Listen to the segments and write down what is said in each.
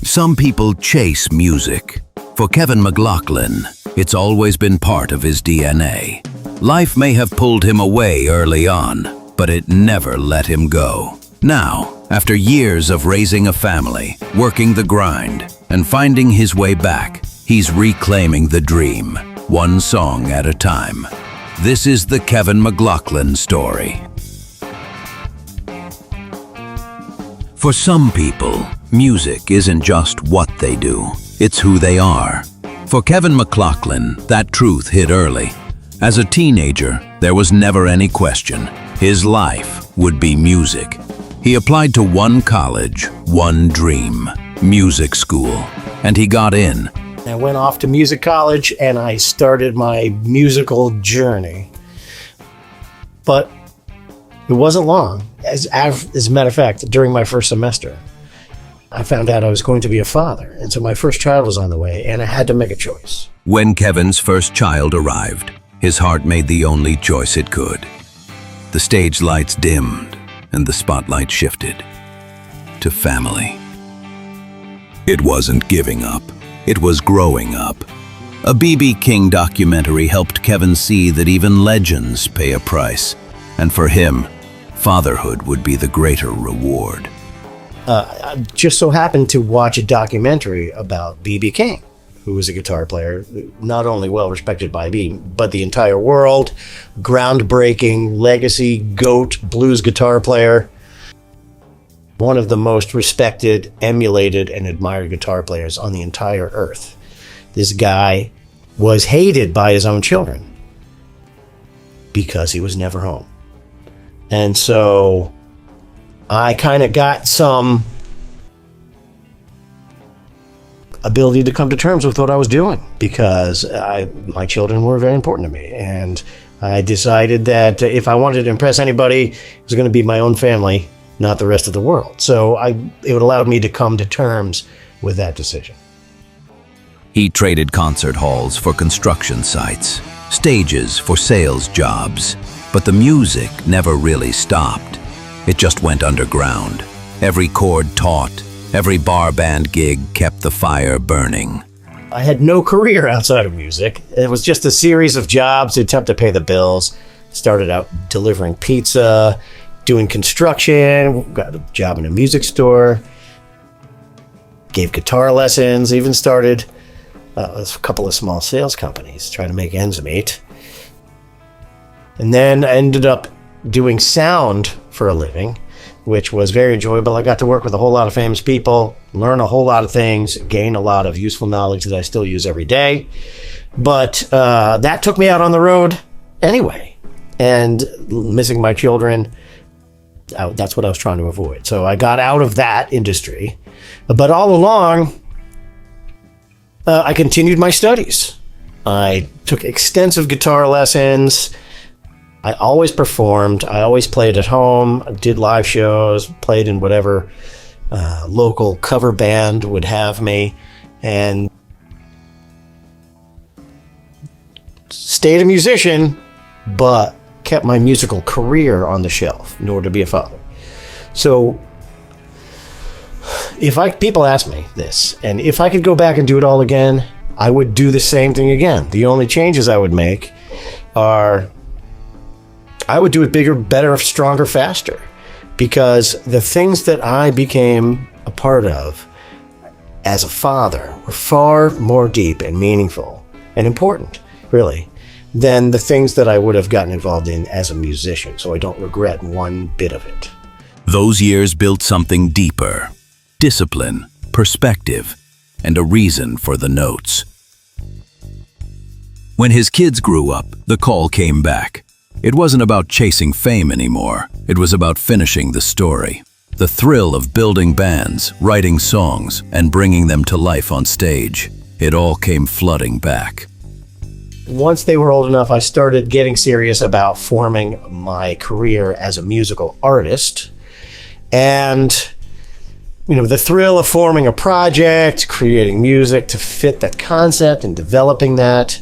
Some people chase music. For Kevin McLoughlin, it's always been part of his DNA. Life may have pulled him away early on, but it never let him go. Now, after years of raising a family, working the grind, and finding his way back, he's reclaiming the dream, one song at a time. This is the Kevin McLoughlin story. For some people, music isn't just what they do, it's who they are. For Kevin McLoughlin, that truth hit early. As a teenager, there was never any question. His life would be music. He applied to one college, one dream, music school, and he got in. I went off to music college and I started my musical journey. But it wasn't long. As a matter of fact, during my first semester, I found out I was going to be a father. And so my first child was on the way and I had to make a choice. When Kevin's first child arrived, his heart made the only choice it could. The stage lights dimmed and the spotlight shifted to family. It wasn't giving up. It was growing up. A B.B. King documentary helped Kevin see that even legends pay a price. And for him, fatherhood would be the greater reward. I just so happened to watch a documentary about B.B. King, who was a guitar player, not only well respected by me, but the entire world, groundbreaking, legacy, GOAT, blues guitar player. One of the most respected, emulated, and admired guitar players on the entire earth. This guy was hated by his own children because he was never home. And so I kind of got some ability to come to terms with what I was doing because my children were very important to me. And I decided that if I wanted to impress anybody, it was going to be my own family, not the rest of the world. So it allowed me to come to terms with that decision. He traded concert halls for construction sites, stages for sales jobs, but the music never really stopped. It just went underground. Every chord taught, every bar band gig kept the fire burning. I had no career outside of music. It was just a series of jobs to attempt to pay the bills. Started out delivering pizza, doing construction, got a job in a music store, gave guitar lessons, even started a couple of small sales companies trying to make ends meet. And then I ended up doing sound for a living, which was very enjoyable. I got to work with a whole lot of famous people, learn a whole lot of things, gain a lot of useful knowledge that I still use every day. But that took me out on the road anyway. And missing my children, that's what I was trying to avoid. So I got out of that industry. But all along, I continued my studies. I took extensive guitar lessons. I always performed. I always played at home, did live shows, played in whatever local cover band would have me, and stayed a musician, but kept my musical career on the shelf in order to be a father. So people ask me this, and if I could go back and do it all again, I would do the same thing again. The only changes I would make are I would do it bigger, better, stronger, faster, because the things that I became a part of as a father were far more deep and meaningful and important, really, than the things that I would have gotten involved in as a musician. So I don't regret one bit of it. Those years built something deeper: discipline, perspective, and a reason for the notes. When his kids grew up, the call came back. It wasn't about chasing fame anymore. It was about finishing the story. The thrill of building bands, writing songs, and bringing them to life on stage. It all came flooding back. Once they were old enough, I started getting serious about forming my career as a musical artist. And, the thrill of forming a project, creating music to fit that concept and developing that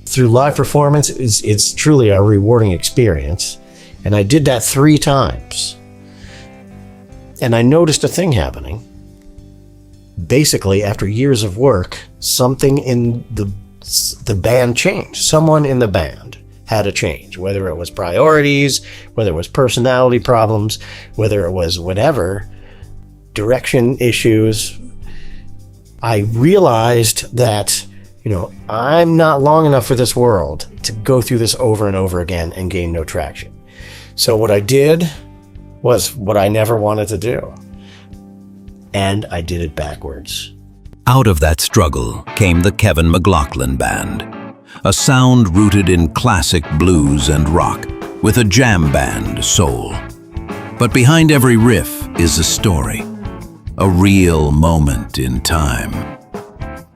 through live performance, it's truly a rewarding experience. And I did that 3 times. And I noticed a thing happening. basically, after years of work, something in the band changed. Someone in the band had a change, whether it was priorities, whether it was personality problems, whether it was whatever, direction issues. I realized that, I'm not long enough for this world to go through this over and over again and gain no traction. So what I did was what I never wanted to do. And I did it backwards. Out of that struggle came the Kevin McLoughlin Band, a sound rooted in classic blues and rock, with a jam band soul. But behind every riff is a story, a real moment in time.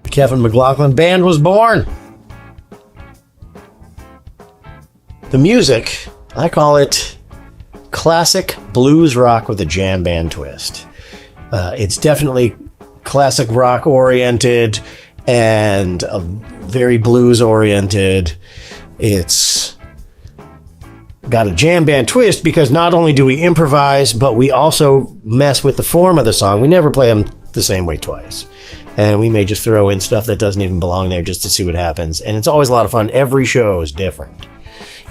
The Kevin McLoughlin Band was born. The music, I call it classic blues rock with a jam band twist. It's definitely classic rock oriented and very blues oriented. It's got a jam band twist because not only do we improvise, but we also mess with the form of the song. We never play them the same way twice. And we may just throw in stuff that doesn't even belong there just to see what happens. And it's always a lot of fun. Every show is different.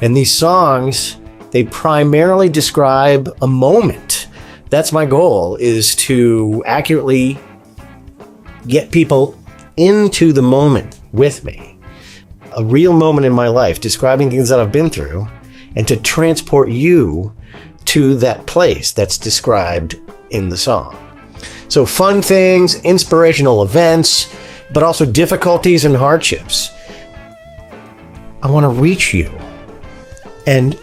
And these songs, they primarily describe a moment. That's my goal, is to accurately get people into the moment with me. A real moment in my life, describing things that I've been through, and to transport you to that place that's described in the song. So fun things, inspirational events, but also difficulties and hardships. I want to reach you. And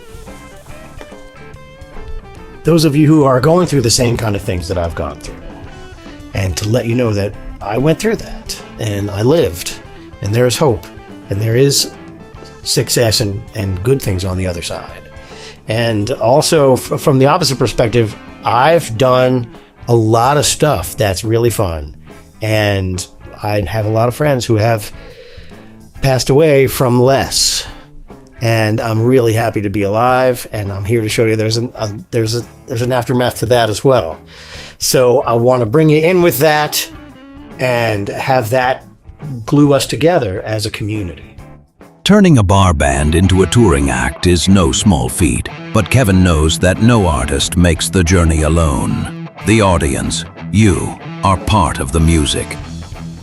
those of you who are going through the same kind of things that I've gone through, and to let you know that I went through that, and I lived, and there is hope, and there is success and good things on the other side. And also, from the opposite perspective, I've done a lot of stuff that's really fun, and I have a lot of friends who have passed away from less. And I'm really happy to be alive, and I'm here to show you there's an aftermath to that as well. So I want to bring you in with that and have that glue us together as a community. Turning a bar band into a touring act is no small feat, but Kevin knows that no artist makes the journey alone. The audience, you, are part of the music.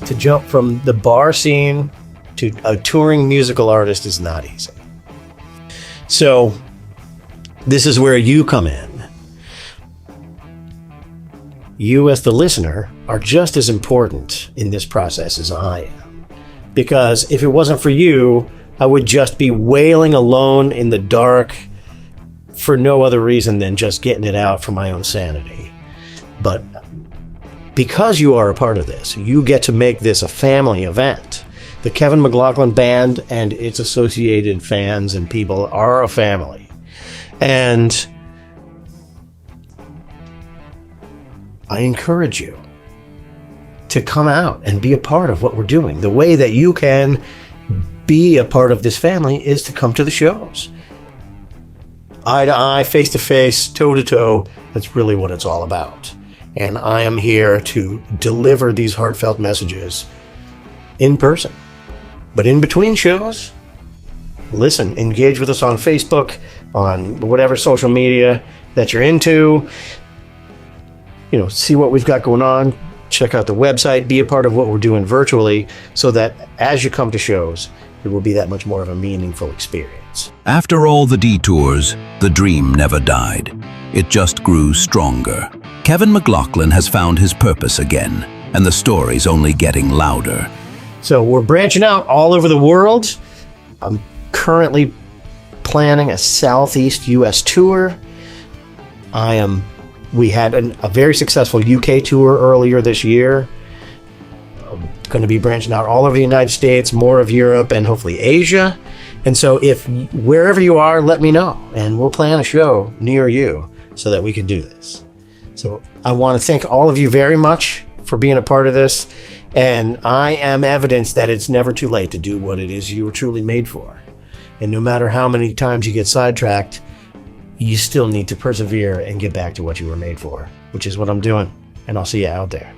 To jump from the bar scene to a touring musical artist is not easy. So this is where you come in. You as the listener are just as important in this process as I am. Because if it wasn't for you, I would just be wailing alone in the dark for no other reason than just getting it out for my own sanity. But because you are a part of this, you get to make this a family event. The Kevin McLoughlin Band and its associated fans and people are a family. And I encourage you to come out and be a part of what we're doing. The way that you can be a part of this family is to come to the shows. Eye to eye, face to face, toe to toe. That's really what it's all about. And I am here to deliver these heartfelt messages in person. But in between shows, listen, engage with us on Facebook, on whatever social media that you're into. See what we've got going on. Check out the website, be a part of what we're doing virtually, so that as you come to shows, it will be that much more of a meaningful experience. After all the detours, the dream never died. It just grew stronger. Kevin McLoughlin has found his purpose again, and the story's only getting louder. So we're branching out all over the world. I'm currently planning a Southeast U.S. tour. We had a very successful UK tour earlier this year. I'm going to be branching out all over the United States, more of Europe, and hopefully Asia. And so if wherever you are, let me know, and we'll plan a show near you so that we can do this. So I want to thank all of you very much for being a part of this. And I am evidence that it's never too late to do what it is you were truly made for. And no matter how many times you get sidetracked, you still need to persevere and get back to what you were made for, which is what I'm doing. And I'll see you out there.